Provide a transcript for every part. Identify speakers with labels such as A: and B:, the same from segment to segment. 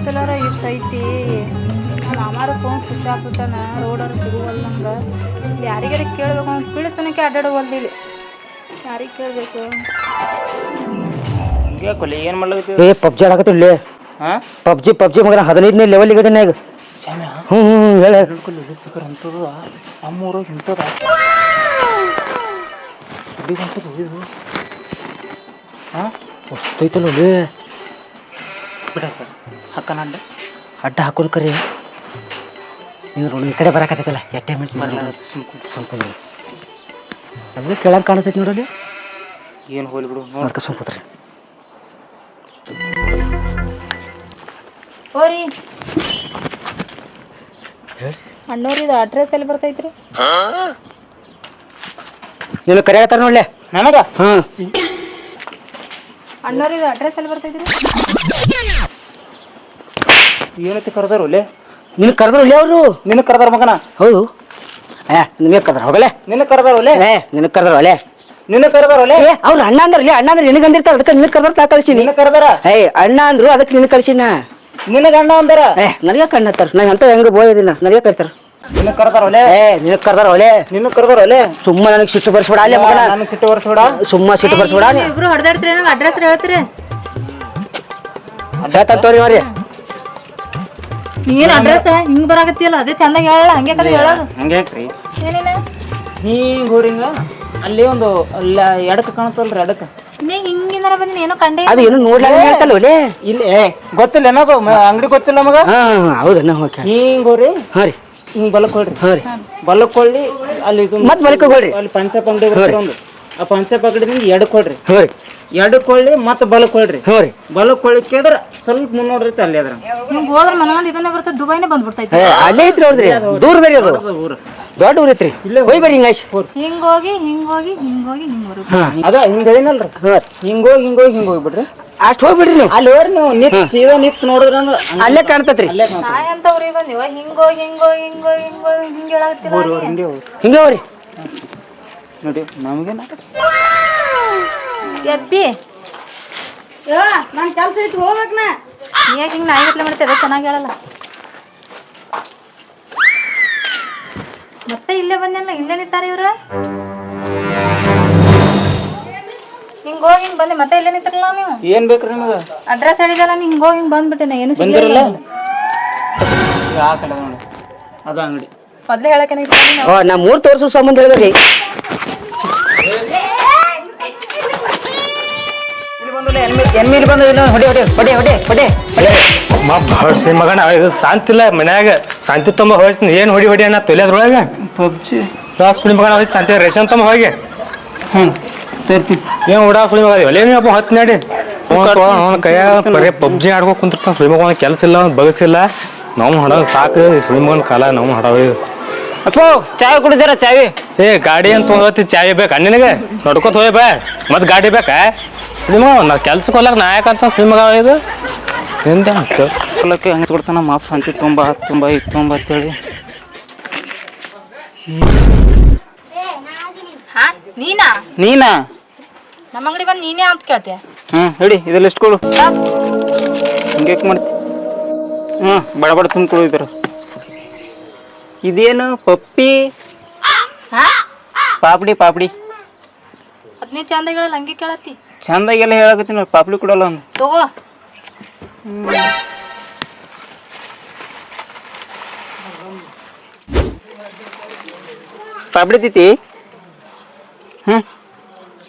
A: ಬಿಸಿಲಾರ ಇರ್ತೈತಿ. ನಾನು ಅಮಾರ phone switch off ಬಿಟ್ಟಾನ. ರೋಡರು ಸಿಗುವಲ್ಲ ನಂಗೆ. ಯಾರಿಗಾರ ಕೇಳಬೇಕು ಅಂತ ಪೀಳಿಸ್ತನಕ್ಕೆ ಅಡ್ಡಾಡುವಲ್ದಿಲ್ಲ. ಯಾರಿಗೆ ಕೇಳಬೇಕು?
B: ಏನು ಮಾಡ್ಲಾಗತ್ತಿ?
C: ಏ ಪಬ್ಜಿ ಆಡಕತ್ತಿಲ್ಲ.
B: ಹಾಂ
C: ಪಬ್ಜಿ ಮಗನ 15ನೇ ಲೆವೆಲ್ ಈಗ ಈಗ. ಹ್ಞೂ ಹೇಳ
B: ಅಂತದ ನಮ್ಮೂರಾಗ ಇಂಥದ ಇದು ಹಾಂ
C: ವಸ್ತೈತಲ್ಲ
B: ಬಿಡಕ್ಕ ಹಾಕನ
C: ಅಡ್ಡ ಹಾಕೋದು ಕರಿ. ನೀವು ನೋಡಿ ಈ ಕಡೆ ಬರಕತ್ತೈತಲ್ಲ ಎಟ್ಟೆ ಮಿನಿಟ್
B: ಬರಲ್ಲ
C: ಸ್ವಲ್ಪ ಅದೇ ಕೆಳಗೆ ಕಾಣಿಸ್ತೈತಿ ನೋಡಲಿ.
B: ಏನು ಹೋಲಿ ಬಿಡು
C: ಅದಕ್ಕೆ ಸ್ವಲ್ಪ ರೀ.
A: ಓರಿ ಅಣ್ಣೋರಿದು ಅಡ್ರೆಸ್ ಎಲ್ಲಿ ಬರ್ತೈತ್ರಿ?
C: ನೀನು ಕರೆಯತ್ತಾರ ನೋಡ್ಲೆ
B: ನನಗ.
C: ಹಾಂ
A: ಅಣ್ಣೋರಿದು ಅಡ್ರೆಸ್ ಎಲ್ಲಿ ಬರ್ತೈತ್ರಿ?
B: ಏನೈತಿ ಕರೆದಾರ ಒಲೆ?
C: ನಿನ್ನ ಕರೆದ್ರು ಒಳ್ಳೆ ಅವರು.
B: ನಿನ್ನ ಕರೆದಾರ ಮಗನ?
C: ಹೌದು. ನಿನಗೆ ಕರೆದ್ರ ಹೋಗಲೆ.
B: ನಿನ್ನ ಕರೆದಾರ ಒಲೆ?
C: ನಿನಗೆ ಕರೆದ್ರ ಒಲೆ.
B: ನಿನ್ನ ಕರೆದಾರ ಒಲೆ?
C: ಅವ್ರು ಅಣ್ಣ ಅಂದ್ರೆ ಅಣ್ಣ ಅಂದ್ರೆ ನಿನಗೆ ಅಂದಿರ್ತಾರ ಅದಕ್ಕೆ ನಿನಗೆ ಕರೆದ್ರ ನಾ ಕಳ್ಸೀನಿ.
B: ನಿನ್ನ ಕರೆದಾರ?
C: ಅಣ್ಣ ಅಂದ್ರು ಅದಕ್ಕೆ ನಿನಗೆ ಕಳ್ಸಿನ.
B: ನಿನ್ನ ಗಂಡ ಅಂದಾರ?
C: ನನಗೆ ಕಣ್ಣತ್ತಾರ. ನಾ ಅಂತ ಹೆಂಗ ಬೋಯೋದಿಲ್ಲ. ನನಗೆ ಕರಿತಾರ.
B: ನಿನ್ನ ಕರೆದಾರ ಒಲೆ?
C: ನಿನಗೆ ಕರೆದಾರ ಒಲೆ.
B: ನಿನ್ನ ಕರೆದಾರ ಒಲೆ?
C: ಸುಮ್ಮ ನನಗೆ ಸಿಟ್ಟು ಬರ್ಸ್ಬೇಡ ಅಲ್ಲೇ ಮಗನ.
B: ನನಗೆ ಸಿಟ್ಟು ಬರ್ಸ್ಬೇಡ.
C: ಸುಮ್ಮ ಸಿಟ್ಟು ಬರ್ಸ್ಬೇಡ.
A: ಇಬ್ರು ಹೊಡೆದಾಡ್ತೀರಿ. ನಂಗೆ ಅಡ್ರೆಸ್ ಹೇಳ್ತೀರಿ?
C: ಹೇಳ್ತಂತವ್ರಿ ಅವ್ರಿ.
A: ನೀನ್ ಅಡ್ರೆಸ್ ಹಿಂಗ್ ಬರಾಕತ್ತಿಯಲ್ಲ ಅದೇ ಚಂದಾಗಿ ಹೇಳಲ್ಲ. ಹಂಗೆ ಕದ ಹೇಳೋದು.
B: ಹಂಗೆ ಯಾಕ್ರಿ?
A: ಏನೇನ
B: ಹಿಂಗ್ ಹೋರಿಂಗ ಅಲ್ಲಿ ಒಂದು ಅಲ್ಲ ಎಡಕ್ಕೆ ಕಾಣುತ್ತಲ್ರಿ ಎಡಕ್ಕೆ.
A: ನೀ ಹಿಂಗಿಂದ ಬಂದಿನಿ ಏನೋ ಕಂಡೆ.
C: ಅದು ಏನು ನೋಡ್ಲಾರ ಹೇಳ್ತಲ್ಲ ಒಲೆ.
B: ಇಲ್ಲಿ ಗೊತ್ತಿಲ್ಲ ಏನದು ಅಂಗಡಿ ಗೊತ್ತಿಲ್ಲ ನಮಗ.
C: ಹೌದಣ್ಣ. ಓಕೆ
B: ಹಿಂಗ್ ಹೋರಿ.
C: ಹಾಂ ರೀ.
B: ಹಿಂಗ್ ಬಲಕ್ ಹೊಳ್ರಿ.
C: ಹಾಂ ರೀ.
B: ಬಲಕ್ ಹೊಳ್ಳಿ ಅಲ್ಲಿ ಇದು
C: ಮತ್ತೆ ಬಲಕ್ ಹೋಗ್ರಿ.
B: ಅಲ್ಲಿ ಪಂಚಪ್ ಅಂಗಡಿ ಬರ್ತಾರ ಒಂದು. ಆ ಪಂಚಪ್ ಅಂಗಡಿದಿಂದ ಎಡಕ್ಕೆ ಹೊಳ್ರಿ.
C: ಹ್ಞೂ ರೀ.
B: ಎಡಕ್ಕೆ ಹೊಳ್ಳಿ ಮತ್ತೆ ಬಲಕ್ ಹೊಳ್ರಿ.
C: ಹ್ಞೂ ರೀ.
B: ಬಲಕ್ ಹೊಳಿಕೆದ್ರ ಸ್ವಲ್ಪ ಮುನ್ನೋಡ್ರೈತೆ ಅಲ್ಲಿ ಅದ್ರ
A: ನಿಮ್ಗೆ ಹೋದ್ರ ಮನಗಂಡ್ ಇದನ್ನೇ ಬರ್ತದೆ. ದುಬೈನೇ ಬಂದ್ಬಿಡ್ತೈತಿ.
C: ಅಲ್ಲೇ ಐತ್ರಿ ನೋಡ್ರಿ. ದೂರ ಬೇರೆ ಅದು
B: ಊರು.
C: ದೊಡ್ಡ ಊರ್ ಐತ್ರಿ. ಹೋಗಿ ಬರ್ರಿ ಹಿಂಗಾಯ್ತು.
A: ಹಿಂಗೋಗಿ ಹಿಂಗೋಗಿ ಹಿಂಗೋಗಿ ಹಿಂಗ್
B: ಅದ ಹಿಂಗ್ ಹೇಳಿನಲ್ರಿ. ಹಿಂಗೋಗಿ ಹಿಂಗೋಗಿ ಹಿಂಗ್ ಹೋಗ್ಬಿಡ್ರಿ.
C: ಅಷ್ಟು ಹೋಗ್ಬಿಡ್ರಿ ನೀವು.
B: ಅಲ್ಲಿ ಹೋಗ್ರಿ ನೀವು ನಿತ್ ಸೀದಾ ನಿತ್ ನೋಡಿದ್ರ
C: ಅಲ್ಲೇ ಕಾಣ್ತತ್ರಿ.
B: ಅಲ್ಲೇ
A: ನಾಯಿ ಅಂತ ಊರಿಗೆ ಬಂದಿವ. ಹಿಂಗೋಗಿ ಹಿಂಗೋಗಿ ಹಿಂಗೋಗಿ ಹಿಂಗೋಗಿ ಹಿಂಗ್ ಹೇಳಾಕತ್ತಿಲ್ಲ.
B: ಹಿಂಗೆ ಹೋಗಿ
C: ಹಿಂಗೆ ಹೋಗ್ರಿ.
B: ನೋಡಿ ನಮ್ಗೇನ
A: ಎಪ್ಪಿ
D: ನನ್ ಕೆಲ್ಸ ಐತಿ ಹೋಗ್ಬೇಕ್ ನಾ.
A: ಯಾಕೆ ಹಿಂಗ್ ನಾಯಿ ಗಟ್ಲೆ ಮಾಡ್ತೀರ? ಚೆನ್ನಾಗಿ ಹೇಳಲ್ಲ. ಮತ್ತೆ ಇಲ್ಲೇ ಬಂದಿಲ್ಲ. ಇಲ್ಲೇ ನಿಂತಾರ ಇವ್ರ. ಹಿಂಗೋಗಿ ಹಿಂಗ್ ಬಂದೆ ಮತ್ತೆ ಇಲ್ಲೇ ನಿಂತಿರಲ್ಲ ನೀವು.
B: ಏನ್ ಬೇಕ್ರಿ ನಿಮಗ?
A: ಅಡ್ರೆಸ್ ಹೇಳಿದಲ್ಲ ನೀ ಹಿಂಗೋಗಿ ಹಿಂಗ್ ಬಂದ್ಬಿಟ್ಟೆ. ಏನು
B: ಬಂದಿರಲ್ಲ ಆ ಕಡೆ ನೋಡಿ ಅದ ಅಂಗಡಿ.
A: ಮೊದ್ಲೇ ಹೇಳಕ್ಕೆ
C: ನಾ 3 ತೋರ್ಸೋ ಸಂಬಂಧ ಹೇಳ್ಬೇಡಿ.
E: ಹೊಡ್ಸಿ ಮಗನ ಇದು ಶಾಂತಿ ಇಲ್ಲ ಮನ್ಯಾಗ. ಶಾಂತಿ ತುಂಬ ಹೊಡ್ಸಿ ಏನ್ ಹೊಡಿ ಹೊಡಿ ಅಣ್ಣ ತೊಲೆದ್ರೊಳಗ
B: ಪಬ್ಜಿ
E: ಸುಳಿ ಮಗನ ಹೊಯ್ಸಿ ಶಾಂತಿ ರೇಷನ್ ತುಂಬ ಹೋಗಿ ಏನ್ ಓಡಾ ಸುಳಿ ಮಗ ಒಲೆ ನೀವಪ್ಪ ಹೊತ್ತು ನಾಡಿ ಕೈಯ ಬರೀ ಪಬ್ಜಿ ಆಡ್ಕೊ ಕುಂತಿರ್ತಾನ. ಸುಳಿ ಮಗನ ಕೆಲಸ ಇಲ್ಲ ಬಗಸಿಲ್ಲ. ನಾವು ಹೊಡೋದು ಸಾಕು ಸುಳಿ ಮಗನ ಕಾಲ ನಾವು ಹೊಡೋದು.
B: ಅಪ್ಪೋ ಚಾಯ್ ಕುಡಿದಾರ ಚಾವಿ?
E: ಗಾಡಿ ಅಂತ ತೊಗೊಂಡೋತಿ ಚಾಯ್ ಬೇಕಾ ನಿನಗೆ? ನಡ್ಕೊತ ಹೋಯ್ ಬಾ ಮತ್ ಗಾಡಿ ಬೇಕಾ? ಸುಳಿ ಮಗ ನಾ ಕೆಲ್ಸಕ್ಕೆ ಹೋಗ್ಲಾಕ ನಾ ಯಾಕಂತ ಸುಳಿ ಮಗ ಇದು ಎಂತ
B: ಹೊಲಕ್ಕೆ ಹಂಗೆ ಕೊಡ್ತಾನ ಮಾಪ್ ಶಾಂತಿ ತುಂಬ ಅಂತೇಳಿ. ನೀನಾ
A: ನಮ್ಮ ಅಂಗಡಿ ಬಂದು ನೀನೇ ಅಂತ ಕೇಳ್ತೀಯ?
B: ಹೇಳಿ ಇದೆಲ್ಲ ಎಷ್ಟು ಕೊಡು. ಹಿಂಗೆ ಮಾಡ್ತಿ? ಬಡ ಬಡ ತುಂಬಿಕೊಡು ಇದ್ರ. ಇದೇನು ಪಪ್ಪಿ ಪಾಪಡಿ?
A: 15 ಚಂದಗಳು ಹಂಗೆ ಕೇಳತ್ತಿ.
B: ಚಂದಾಗೆಲ್ಲ ಹೇಳಕತ್ತೀನಿ. ಪಾಪಡಿ ಕೊಡಲ್ಲ ಒಂದು
A: ತಗೋ.
B: ಪಾಪಡಿ ತಿತಿ.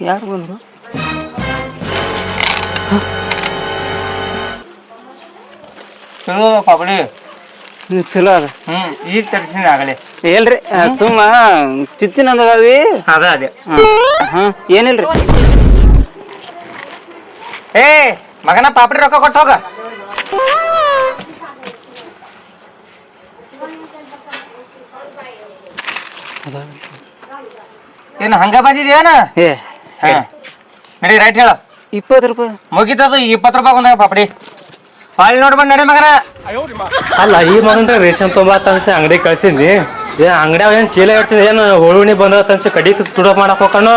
B: ಯಾರು ಬಂದ್ರು? ಚಲೋ ಪಾಪಡಿ ಚಲೋ ಅದ.
E: ಈಗ ತರಿಸಿನ ಆಗಲೇ
B: ಹೇಳ್ರಿ ಸುಮ್ಮ ಚಿಚ್ಚಿನ ಅಂದವಿ
E: ಅದೇ
B: ಏನಿಲ್ರಿ.
E: ಮಗನ ಪಾಪಡಿ ರೊಕ್ಕ ಕೊಟ್ಟು ಹೋಗ. ಏನು ಹಂಗ ಬಂದಿದ್ಯಾನ? ನಡಿ ರೈಟ್ ಹೇಳ.
B: 20 ರೂಪಾಯಿ
E: ಮುಗಿತದು. 20 ರೂಪಾಯಿ ಒಂದಾಗ ಪಾಪಡಿ ಅಲ್ಲಿ ನೋಡ್ಬಂದ್ ನಡಿ ಮಗನ. ಅಲ್ಲ ಈ ಮಗನ ರೇಷನ್ ತೊಂಬತ್ತ ಅನ್ಸಿ ಅಂಗಡಿ ಕಳ್ಸಿದ್ನಿ. ಅಂಗಡಿ ಏನ್ ಚೀಲ ಇಡ್ಸಿದ್ ಏನು ಹುಳುಣಿ ಬಂದತ್ ಅನ್ಸಿ ಕಡಿ ತುಡ ಮಾಡಕ್ ಹೋಗ್ಕನು.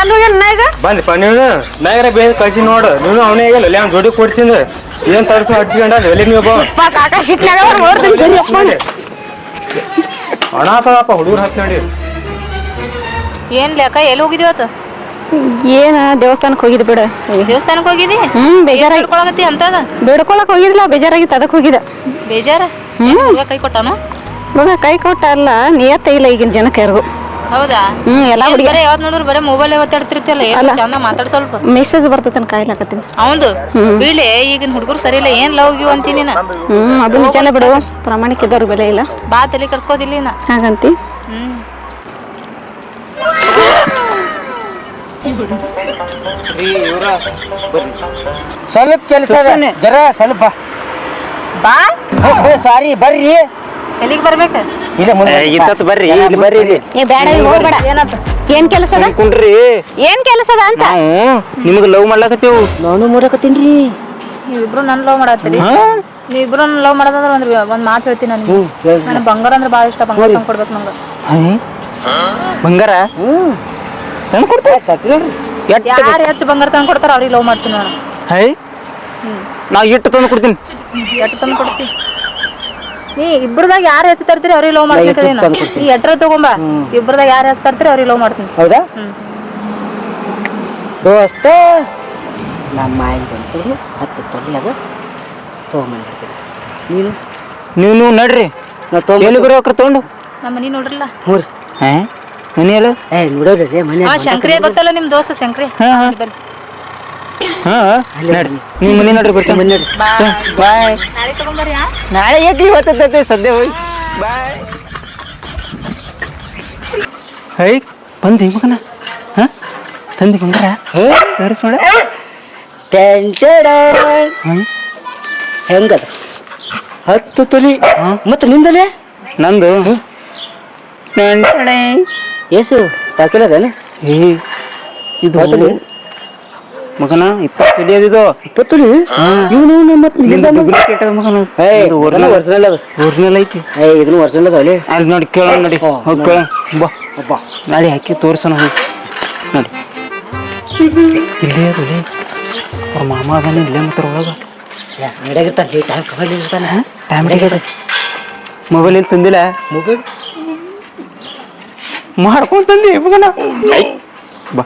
A: ತಗೊಂಡ್ ಹೋಗ್ಯಾನ ನಾ ಈಗ
E: ಬಂದಪ್ಪ ನೀನು ನಾಯರ ಬೇಗ ಕಳ್ಸಿ ನೋಡು ನೀನು ಅವನೇ ಆಗಿಲ್ಲ ಅಲ್ಲಿ ಅವ್ನ ಜೋಡಿ ಕೊಡ್ಸಿಂದ ಏನ್ ತರ್ಸು ಹಡ್ಸ್ಕೊಂಡ ಎಲ್ಲಿ ನೀವು
A: ಕಾಕಾ ಶಿಟ್ನಾಗ
E: ಹಣ ಆತದಪ್ಪ ಹುಡುಗರು ಹತ್ತು ನೋಡಿ
A: ಏನ್ ಲೆಕ್ಕ ಎಲ್ಲಿ ಹೋಗಿದ್ವತ್ತ
D: ಏನ ದೇವಸ್ಥಾನಕ್ಕೆ ಹೋಗಿದ್ ಬಿಡ
A: ದೇವಸ್ಥಾನಕ್ಕೆ ಹೋಗಿದಿ
D: ಬೇಜಾರಾಗಿ
A: ಬೇಡ್ಕೊಳಗತ್ತಿ ಅಂತದ
D: ಬೇಡ್ಕೊಳಕ್ ಹೋಗಿದ್ಲ ಬೇಜಾರಾಗಿತ್ತು ಅದಕ್ಕೆ ಹೋಗಿದ
A: ಬೇಜಾರ ಕೈ ಕೊಟ್ಟಾನು
D: ಮಗ ಕೈ ಕೊಟ್ಟ ಅಲ್ಲ ನಿಯತ್ತ ಇಲ್ಲ ಈಗಿನ ಜನಕ್ಕೆ ಯಾರಿಗೂ
A: ಹೌದಾ
D: ಎಲ್ಲಾ ಹುಡುಗಿ
A: ಬರೀ ಯಾವ್ದು ನೋಡಿದ್ರು ಬರೀ ಮೊಬೈಲ್ ಒತ್ತಾಡ್ತಿರ್ತಿಯಲ್ಲ
D: ಅಲ್ಲ.
A: ಚಂದ ಮಾತಾಡ್ ಸ್ವಲ್ಪ
D: ಮೆಸೇಜ್ ಬರ್ತೈತೆ ಕಾಯ್ಲಾಕತ್ತೀನಿ
A: ಹೌದು ಬಿಡ್ಲಿ ಈಗಿನ ಹುಡುಗರು ಸರಿ ಇಲ್ಲ ಏನ್ ಲವ್ ಗಿವ್ ಅಂತೀನಿ ನಾ
D: ಅದು ನಿಜಾನೇ ಬಿಡು ಪ್ರಾಮಾಣಿಕ ಇದ್ದವ್ರು ಬೆಲೆ ಇಲ್ಲ
A: ಬಾ ತಲೆ ಕರ್ಸ್ಕೋದಿಲ್ಲ ನಾ
D: ಹಾಗಂತಿ
C: ಸ್ವಲ್ಪ ಕೆಲಸ ಜರ ಸ್ವಲ್ಪ
A: ಬಾ
C: ಸಾರಿ ಬರ್ರಿ
A: ಎಲ್ಲಿಗೆ ಬರ್ಬೇಕ
C: ಇಲ್ಲ ಮುಂದೆ
B: ಇತ್ತತ್ ಬರ್ರಿ ಇಲ್ಲಿ ಬರ್ರಿ ಇಲ್ಲಿ
D: ಏ ಬೇಡ ಇಲ್ಲಿ ಹೋಗ್ಬೇಡ
A: ಏನತ್ತ
D: ಏನ್ ಕೆಲಸ ಅದ
B: ಕುಂಡ್ರಿ
D: ಏನ್ ಕೆಲಸ ಅದ ಅಂತ
B: ನಾವು ನಿಮ್ಗೆ ಲವ್ ಮಾಡ್ಲಾಕತ್ತೇವು
C: ನಾನು ಮಾಡಕತ್ತೀನ್ರಿ
A: ನೀವಿಬ್ರು ನನ್ ಲವ್ ಮಾಡತ್ತೀರಿ ನೀವಿಬ್ರು ನನ್ ಲವ್ ಮಾಡೋದಂದ್ರೆ ಒಂದ್ ಮಾತು ಹೇಳ್ತೀನಿ ನನಗೆ ನನಗೆ ಬಂಗಾರ ಅಂದ್ರೆ ಭಾಳ ಇಷ್ಟ ಬಂಗಾರ ತಂದು ಕೊಡ್ಬೇಕು ನಂಗೆ
B: ಬಂಗಾರ ತಂದು ಕೊಡ್ತೇವೆ
A: ಯಾರು ಹೆಚ್ಚು ಬಂಗಾರ ತಂದು ಕೊಡ್ತಾರ ಅವ್ರಿಗೆ ಲವ್ ಮಾಡ್ತೀನಿ ನಾನು
B: ಹೈ ನಾ ಇಟ್ಟು ತಂದು ಕೊಡ್ತೀನಿ
A: ಎಷ್ಟು ತಂದು ಕೊಡ್ತೀನಿ ನೀ ಇಬ್ರದಾಗ ಯಾರು ಹೆಚ್ಚು ತರ್ತೀರಿ ಅವ್ರಿಗೆ ಲವ್ ಮಾಡ್ತೀನಿ ನೀ ಎಟ್ರ ತಗೊಂಬ ಇಬ್ರದಾಗ ಯಾರು ಹೆಚ್ಚು ತರ್ತೀರಿ ಅವ್ರಿಗೆ ಲವ್ ಮಾಡ್ತೀನಿ
C: ಹೌದಾ ದೋಸ್ತ ನಮ್ಮ ಆಯ್ತು 10 ತೊಲಿ ಅದು ತೊಗೊಂಬಂದಿರ್ತೀನಿ ನೀನು
B: ನೀವು ನಡ್ರಿ ಎಲ್ಲಿ ಬರೋಕ್ರ ತೊಗೊಂಡು
A: ನಮ್ಮ ಮನಿ ನೋಡ್ರಲ್ಲ
C: ಮೂರು
B: ಹಾ ಮನೆ ಎಲ್ಲ
C: ನೋಡೋದ್ರಿ ಮನೆ
A: ಶಂಕ್ರಿ ಗೊತ್ತಲ್ಲ ನಿಮ್ ದೋಸ್ತ ಶಂಕ್ರಿ
B: ಹಾ ನಡ್ರಿ ನೀವು ಮನೆ ನಡ್ರಿ ಬರ್ತೀನಿ ಮನೆ ನಡ್ರಿ ಬಾಯ್
A: ನಾಳೆ ತಗೊಂಬರ್ರಿ
B: ನಾಳೆ ಏಕೆ ಇವತ್ತೈತೆ ಸದ್ಯ ಹೋಯ್ ಬಾಯ್ ಹೈ ಬಂದಿ ಮಗನ ಹಾ ತಂದಿ ಬಂಗಾರ ತೋರಿಸ್ ನೋಡ
C: ಹೆಂಗದ 10 ತೊಲಿ ಮತ್ತೆ ನಿಂದಲೇ
B: ನಂದು
C: ಏಸು ಪಾಕಿಲದೇನೆ
B: ಏ ಇದು ಮಗನ 20 ತೊಲಿ ಅದಿದು
C: 20 ತೊಲಿ ಇವನು ಮತ್ತೆ
B: ಡೂಪ್ಲಿಕೇಟ್ ಅದ ಮಗನ
C: ಒರಿಜಿನಲ್ ಅದ
B: ಒರಿಜಿನಲ್ ಐತಿ
C: ಇದನ್ನು ಒರಿಜಿನಲ್ ಅದ ಅಲ್ಲಿ
B: ಅಲ್ಲಿ ನೋಡಿ ಕೇಳ ನೋಡಿ ಹೋಗಿ ಕೇಳ ಬಾ
C: ಅಬ್ಬಾ
B: ನಾಳೆ ಹಾಕಿ ತೋರ್ಸೋಣ ಹೋಗಿ ನೋಡಿ ಇಲ್ಲೇ ಅದಲ್ಲಿ ಅವ್ರ ಮಾಮ ಅದಾನೆ ಇಲ್ಲೇ ಮತ್ತೆ ಒಳಗ
C: ಅಂಗಡಿಯಾಗಿರ್ತಾನೆ ಟೈಮ್ ಕಬಲ್ ಇರ್ತಾನೆ
B: ಟೈಮ್ ಮೊಬೈಲ್ ಇಲ್ಲಿ ತಂದಿಲ್ಲ
C: ಮೊಬೈಲ್
B: ಮಾಡ್ಕೊಂಡ್ ತಂದಿ ಮಗನ ಬಾ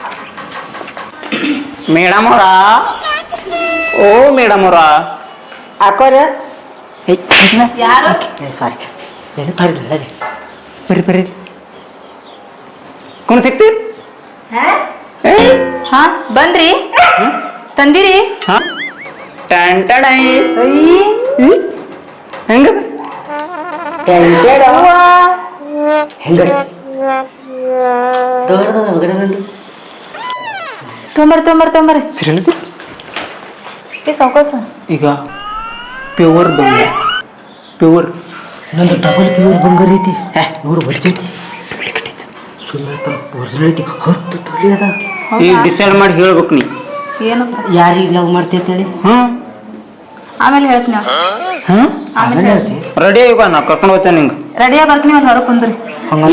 B: ಮೇಡಮ್ ಅವರ ಓ ಮೇಡಮ್ ಅವರ
C: ಹಾಕೋರ
A: ಯಾರು
C: ಸಾರಿ ನೆನಪಾರಿಲ್ಲ ರೀ
B: ಬರ್ರಿ ಬರ್ರಿ ಕೊನ ಸಿಕ್ತಿ
A: ಹಾ ಬಂದ್ರಿ ತಂದಿರಿ
B: ಹಾ ಟಂಟಡೈ ಹೆಂಗ
C: ಹೆಂಗ ದೊಡ್ಡದ ಮಗನಂದು
A: ತೊಂಬರ್ರಿ
B: ಸೀರಿಯಲ್
A: ಏ ಸಾವ್ಕಾಸ
B: ಈಗ ಪ್ಯೂರ್ ಬಂಗಾರ ಪ್ಯೂರ್
C: ನಂದು ಡಬಲ್ ಪ್ಯೂರ್ ಬಂಗಾರ ಐತಿ ನೋಡು ಬಡ್ಜೈತಿ ಸುಮ್ಮನೆ ಒರಿಜಿನಲ್ ಐತಿ 10 ತೊಲಿ ಅದ
B: ಈಗ ಡಿಸೈಡ್ ಮಾಡಿ ಹೇಳ್ಬೇಕು ನೀ
A: ಏನಂತ
C: ಯಾರಿಗೆ ಲವ್ ಮಾಡ್ತಿ ಅಂತೇಳಿ
A: ಆಮೇಲೆ ಹೇಳ್ತೀನಿ
C: ಆಮೇಲೆ ಹೇಳ್ತಿ
B: ರೆಡಿ ಈಗ ನಾ ಕರ್ಕೊಂಡು ಹೋಗ್ತೇನೆ ನಿಂಗೆ
A: ರೆಡಿಯಾಗಿ ಬರ್ತೀನಿ ಅಲ್ಲಿ ಹೊರಗೆ ಕುಂದ್ರಿ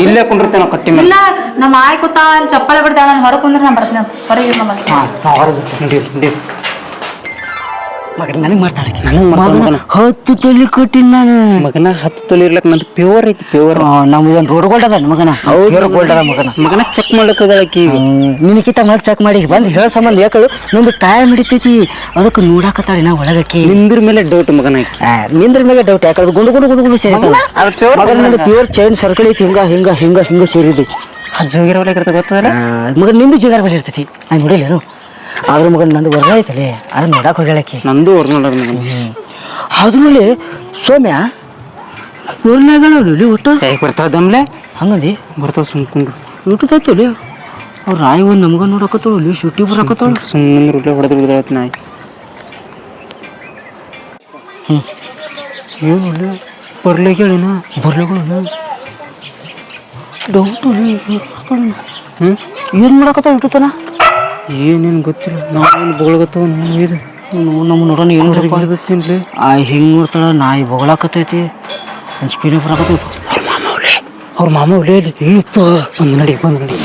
B: ಇಲ್ಲೇ ಕುಂಡಿರ್ತೇನೆ ಕಟ್ಟಿ ಮೇಲೆ
A: ಇಲ್ಲ ನಮ್ಮ ಆಯ್ ಕೂತಾ ಅಲ್ಲಿ ಚಪ್ಪಳೆ ಬಿಡ್ತಾಳ ನಾನು ಹೊರಗೆ ಕುಂದ್ರಿ ನಾನು ಬರ್ತೀನಿ ಅಂತ ಹೊರಗೆ
B: ನಡಿ ನಡಿ
C: ಮಗನ ನನಗೆ ಮಾಡ್ತಾಳೆ
B: ನನಗೆ ಮಗನ
C: 10 ತೊಲಿ ಕೊಟ್ಟಿನಿ ನಾನು
B: ಮಗನ 10 ತೊಲಿ ಇರ್ಲಕ್ ನಂದು ಪ್ಯೂರ್ ಐತಿ ಪ್ಯೂರ್
C: ನಮ್ದು ರೋಡ್ ಗೋಲ್ಡ್ ಅದ ಮಗನ ಪ್ಯೂರ್ ಗೋಲ್ಡ್ ಅದ ಮಗನ
B: ಮಗನ ಚೆಕ್ ಮಾಡ್ಲತ್ತದ ಆಕಿ
C: ನಿನಕಿತ ಮೇಲೆ ಚೆಕ್ ಮಾಡಿ ಬಂದು ಹೇಳೋ ಸಂಬಂಧ ಯಾಕಳು ನಂದು ಟೈಮ್ ಹಿಡಿತೈತಿ ಅದಕ್ಕೆ ನೋಡಾಕತ್ತಾಳೆ ನಾ ಒಳಗಕ್ಕೆ
B: ನಿಂದ್ರ ಮೇಲೆ ಡೌಟ್ ಮಗನ
C: ನಿಂದ್ರ ಮೇಲೆ ಡೌಟ್ ಯಾಕಂದ್ರೆ ಗುಂಡು ಗುಂಡು ಗುಂಡು ಗುಂಡು ಸೇರಿದ ಮಗನ ನಂದು ಪ್ಯೂರ್ ಚೈನ್ ಸರ್ಕಲ್ ಐತಿ ಹಿಂಗ ಸೇರಿದ್ದು
B: ಅದು ಜೋಗಿರ ಒಳಗೆ ಗೊತ್ತದಲ್ಲ
C: ಮಗನ ನಿಂದು ಜುಗಾರ ಬಳಿ ಇರ್ತೈತಿ ನಾನು ನೋಡಿಲ್ಲೇನು ಆದ್ರ ಮಗನ ನಂದು ವರ್ಣ ಐತಲ್ಲಿ ಅದನ್ನ ನೋಡಕ್ ಹೋಗ್ಯಾಳಕಿ
B: ನಂದು ಒರಿಜಿನಲ್ ಮಗನ
C: ಅದ್ರಲ್ಲಿ ಸೌಮ್ಯ ವರ್ಣಗಳು ಒಟ್ಟು
B: ಹೇಗೆ ಬರ್ತಾವ ದಮ್ಲೆ
C: ಹಂಗಂದಿ
B: ಬರ್ತಾವ ಸುಮ್ಕೊಂಡ್ರು
C: ಊಟದೈತಲ್ಲಿ ಅವ್ರು ರಾಯಿ ಒಂದು ನಮ್ಗ ನೋಡಕತ್ತಳು ಅಲ್ಲಿ ಶುಟ್ಟಿ ಬರಕತ್ತಳು
B: ಸುಮ್ಮನೆ ಉಲ್ಟೆ ಹೊಡೆದು ಬಿಡ್ದಾಳತ್ ನಾಯಿ ಏನು ಬರ್ಲಿಕ್ಕೆ ಹೇಳಿನ
C: ಬರ್ಲಗಳು ಡೌಟು ಏನು ಮಾಡಕತ್ತಾವ ಇಟ್ಟುತ್ತಾನ
B: ಏನೇನು ಗೊತ್ತಿಲ್ಲ ನಾವೇನು ಬೊಗಳಗತ್ತವ ನೀವು ಇದು
C: ನಮ್ಮ ನೋಡೋಣ ಏನು
B: ತಿನ್ಲಿ
C: ಹಿಂಗೆ ನೋಡ್ತಾಳ ನಾಯಿ ಬೊಗಳಾಕತ್ತೈತಿ ಅಂಜಿಕೆನೆ ಬರಾಕತ್ತೈತಿ
B: ಅವ್ರ ಮಾಮ ಒಲೆ ಅಲ್ಲಿ ಬಂದು ನಡಿ